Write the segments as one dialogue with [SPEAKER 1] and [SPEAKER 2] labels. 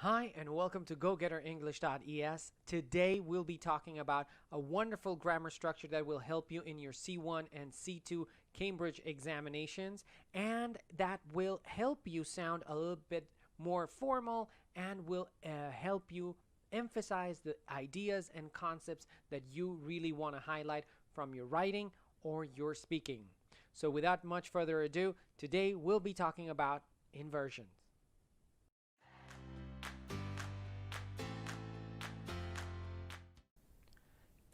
[SPEAKER 1] Hi, and welcome to GoGetterEnglish.es. Today we'll be talking about a wonderful grammar structure that will help you in your C1 and C2 Cambridge examinations, and that will help you sound a little bit more formal and will help you emphasize the ideas and concepts that you really want to highlight from your writing or your speaking. So without much further ado, today we'll be talking about inversions.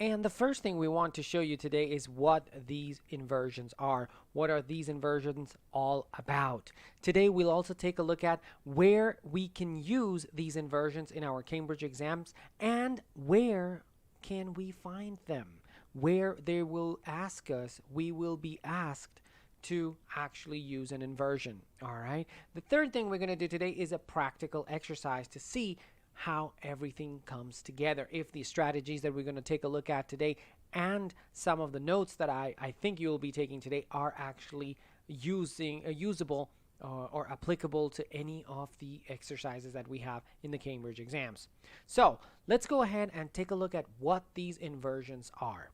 [SPEAKER 1] And the first thing we want to show you today is what these inversions are. What are these inversions all about? Today we'll also take a look at where we can use these inversions in our Cambridge exams and where can we find them. Where they will ask us, we will be asked to actually use an inversion. All right. The third thing we're going to do today is a practical exercise to see how everything comes together. If the strategies that we're going to take a look at today and some of the notes that I think you'll be taking today are actually usable or applicable to any of the exercises that we have in the Cambridge exams. So let's go ahead and take a look at what these inversions are.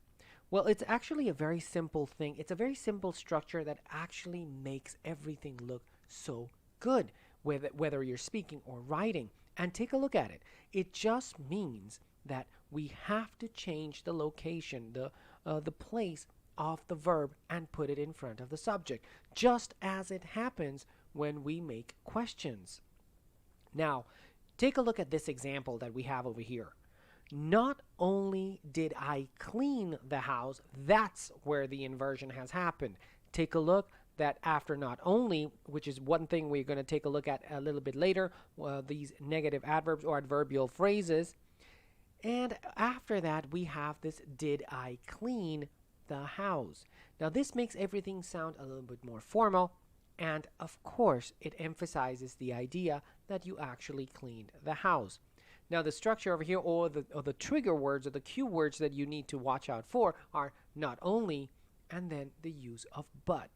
[SPEAKER 1] Well, it's actually a very simple thing. It's a very simple structure that actually makes everything look so good, whether you're speaking or writing. And take a look at it. It just means that we have to change the location, the place of the verb and put it in front of the subject, just as it happens when we make questions. Now, take a look at this example that we have over here. Not only did I clean the house, that's where the inversion has happened. Take a look that after not only, which is one thing we're going to take a look at a little bit later, these negative adverbs or adverbial phrases. And after that, we have this did I clean the house. Now this makes everything sound a little bit more formal, and of course it emphasizes the idea that you actually cleaned the house. Now the structure over here, or the trigger words or the cue words that you need to watch out for are not only and then the use of but.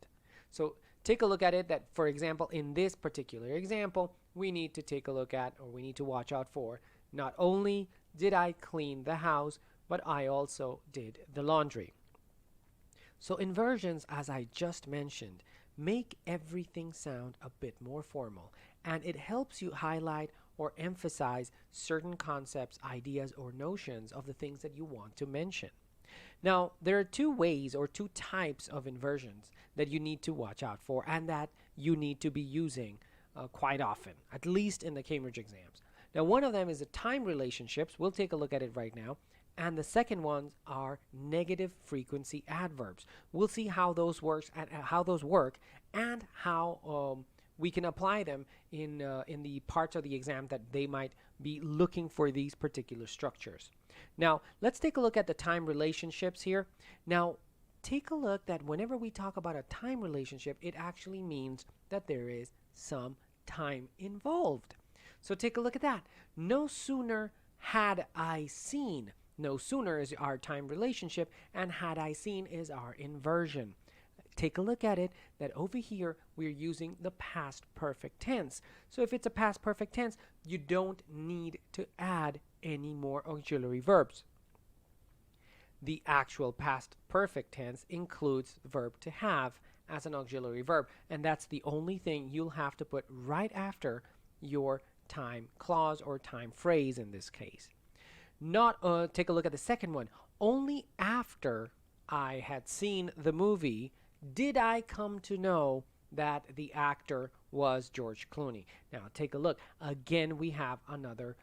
[SPEAKER 1] So take a look at it that, for example, in this particular example, we need to take a look at, or we need to watch out for, not only did I clean the house, but I also did the laundry. So inversions, as I just mentioned, make everything sound a bit more formal, and it helps you highlight or emphasize certain concepts, ideas, or notions of the things that you want to mention. Now, there are two ways or two types of inversions that you need to watch out for and that you need to be using quite often, at least in the Cambridge exams. Now, one of them is the time relationships. We'll take a look at it right now. And the second ones are negative frequency adverbs. We'll see how those work and how we can apply them in the parts of the exam that they might be looking for these particular structures. Now, let's take a look at the time relationships here. Now, take a look that whenever we talk about a time relationship, it actually means that there is some time involved. So take a look at that. No sooner had I seen. No sooner is our time relationship, and had I seen is our inversion. Take a look at it that over here we're using the past perfect tense. So if it's a past perfect tense, you don't need to add any more auxiliary verbs. The actual past perfect tense includes the verb to have as an auxiliary verb, and that's the only thing you'll have to put right after your time clause or time phrase in this case. Take a look at the second one. Only after I had seen the movie did I come to know that the actor was George Clooney. Now take a look. Again, we have another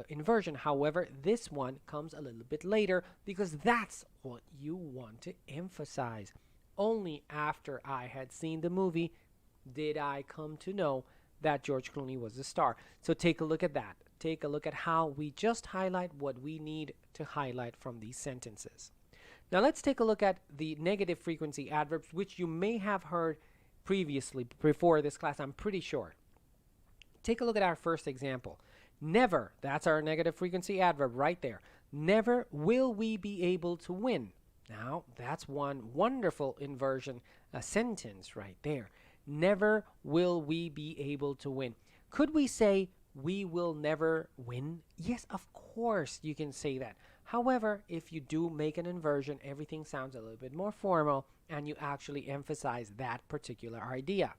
[SPEAKER 1] inversion. However, this one comes a little bit later because that's what you want to emphasize. Only after I had seen the movie did I come to know that George Clooney was the star. So take a look at that. Take a look at how we just highlight what we need to highlight from these sentences. Now let's take a look at the negative frequency adverbs, which you may have heard previously before this class, I'm pretty sure. Take a look at our first example. Never, that's our negative frequency adverb right there. Never will we be able to win. Now, that's one wonderful inversion, a sentence right there. Never will we be able to win. Could we say we will never win? Yes, of course you can say that. However, if you do make an inversion, everything sounds a little bit more formal and you actually emphasize that particular idea.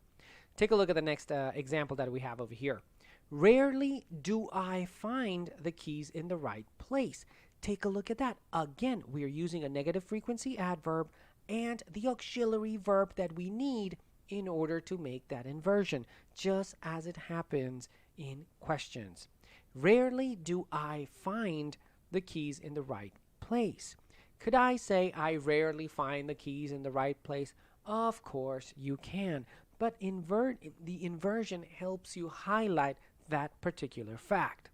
[SPEAKER 1] Take a look at the next example that we have over here. Rarely do I find the keys in the right place. Take a look at that. Again, we are using a negative frequency adverb and the auxiliary verb that we need in order to make that inversion, just as it happens in questions. Rarely do I find the keys in the right place. Could I say I rarely find the keys in the right place? Of course you can, but the inversion helps you highlight that particular fact.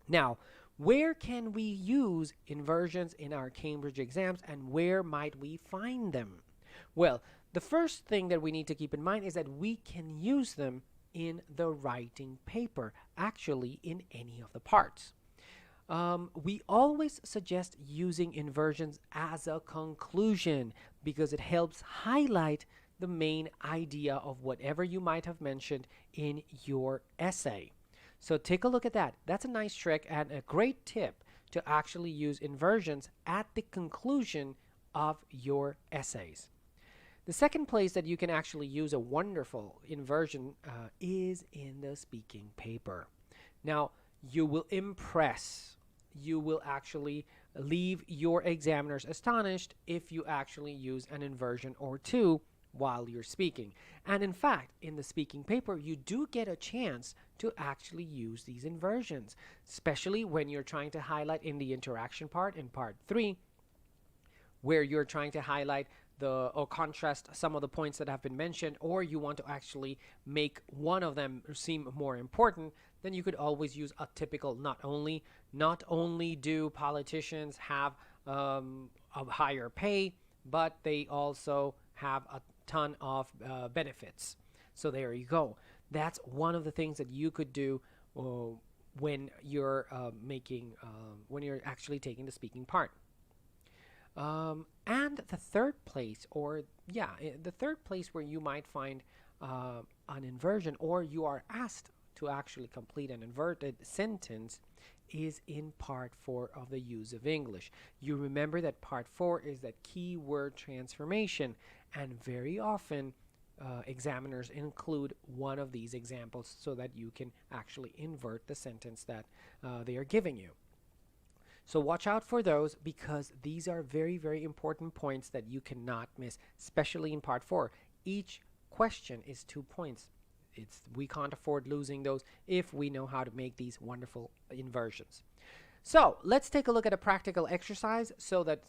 [SPEAKER 1] Now, where can we use inversions in our Cambridge exams and where might we find them? Well, the first thing that we need to keep in mind is that we can use them in the writing paper, actually in any of the parts. We always suggest using inversions as a conclusion because it helps highlight the main idea of whatever you might have mentioned in your essay. So take a look at that. That's a nice trick and a great tip to actually use inversions at the conclusion of your essays. The second place that you can actually use a wonderful inversion is in the speaking paper. Now, you will impress. You will actually leave your examiners astonished if you actually use an inversion or two while you're speaking. And in fact, in the speaking paper, you do get a chance to actually use these inversions, especially when you're trying to highlight in the interaction part in part 3, where you're trying to highlight or contrast some of the points that have been mentioned, or you want to actually make one of them seem more important. Then you could always use a typical not only do politicians have a higher pay, but they also have a ton of benefits. So there you go. That's one of the things that you could do when you're when you're actually taking the speaking part. And the third place, the third place where you might find an inversion, or you are asked to actually complete an inverted sentence, is in part 4 of the use of English. You remember that part 4 is that keyword transformation, and very often examiners include one of these examples so that you can actually invert the sentence that they are giving you. So watch out for those because these are very, very important points that you cannot miss, especially in part 4. Each question is 2 points. We can't afford losing those if we know how to make these wonderful inversions. So let's take a look at a practical exercise so that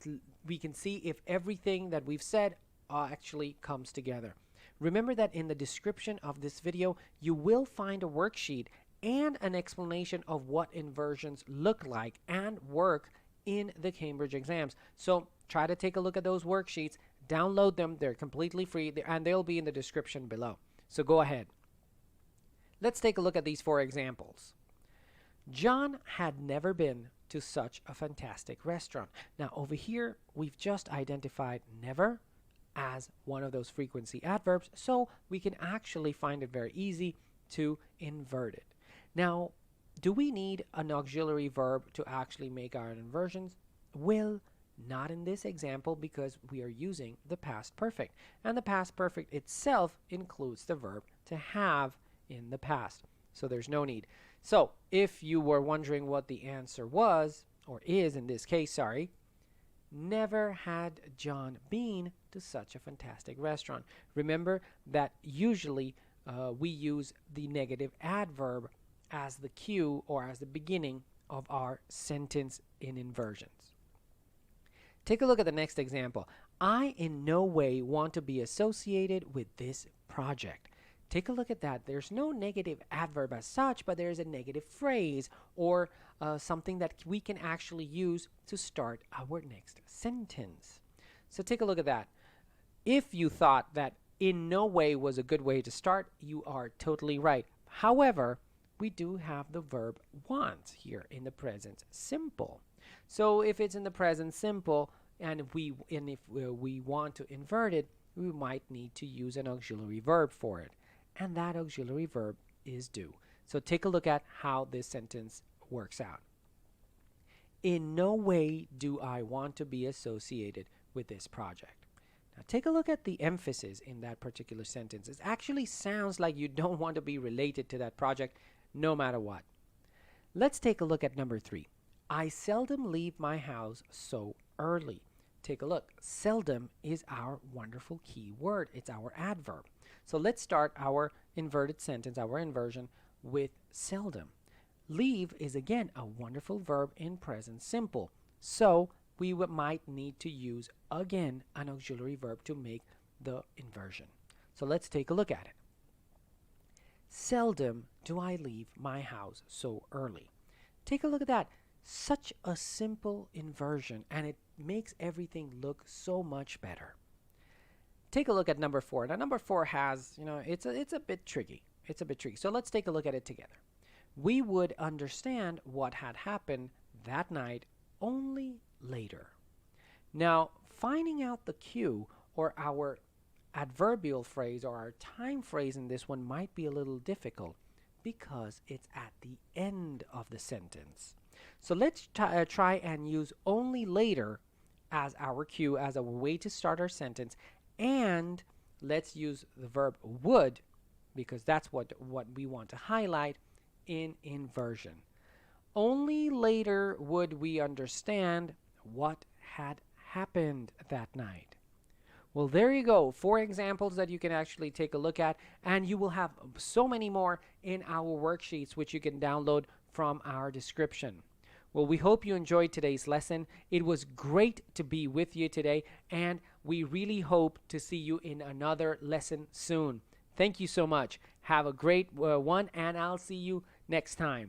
[SPEAKER 1] we can see if everything that we've said actually comes together. Remember that in the description of this video, you will find a worksheet and an explanation of what inversions look like and work in the Cambridge exams. So try to take a look at those worksheets, download them, they're completely free, and they'll be in the description below. So go ahead. Let's take a look at these 4 examples. John had never been to such a fantastic restaurant. Now over here, we've just identified never as one of those frequency adverbs, so we can actually find it very easy to invert it. Now, do we need an auxiliary verb to actually make our inversions? Well, not in this example because we are using the past perfect, and the past perfect itself includes the verb to have in the past, so there's no need. So if you were wondering what the answer was, or is in this case, sorry, never had John been to such a fantastic restaurant. Remember that usually we use the negative adverb as the cue or as the beginning of our sentence in inversions. Take a look at the next example. I in no way want to be associated with this project. Take a look at that. There's no negative adverb as such, but there's a negative phrase or something that we can actually use to start our next sentence. So take a look at that. If you thought that in no way was a good way to start, you are totally right. However, we do have the verb want here in the present simple. So if it's in the present simple and if we want to invert it, we might need to use an auxiliary verb for it. And that auxiliary verb is do. So take a look at how this sentence works out. In no way do I want to be associated with this project. Now take a look at the emphasis in that particular sentence. It actually sounds like you don't want to be related to that project no matter what. Let's take a look at number 3. I seldom leave my house so early. Take a look. Seldom is our wonderful key word. It's our adverb. So let's start our inverted sentence, our inversion, with seldom. Leave is again a wonderful verb in present simple. So we might need to use again an auxiliary verb to make the inversion. So let's take a look at it. Seldom do I leave my house so early. Take a look at that. Such a simple inversion, and it makes everything look so much better. Take a look at number 4. Now number 4 has, it's a bit tricky. It's a bit tricky. So let's take a look at it together. We would understand what had happened that night only later. Now, finding out the cue or our adverbial phrase or our time phrase in this one might be a little difficult because it's at the end of the sentence. So let's try and use only later as our cue, as a way to start our sentence, and let's use the verb would because that's what we want to highlight in inversion. Only later would we understand what had happened that night. Well, there you go. 4 examples that you can actually take a look at, and you will have so many more in our worksheets, which you can download from our description. Well, we hope you enjoyed today's lesson. It was great to be with you today, and we really hope to see you in another lesson soon. Thank you so much. Have a great one, and I'll see you next time.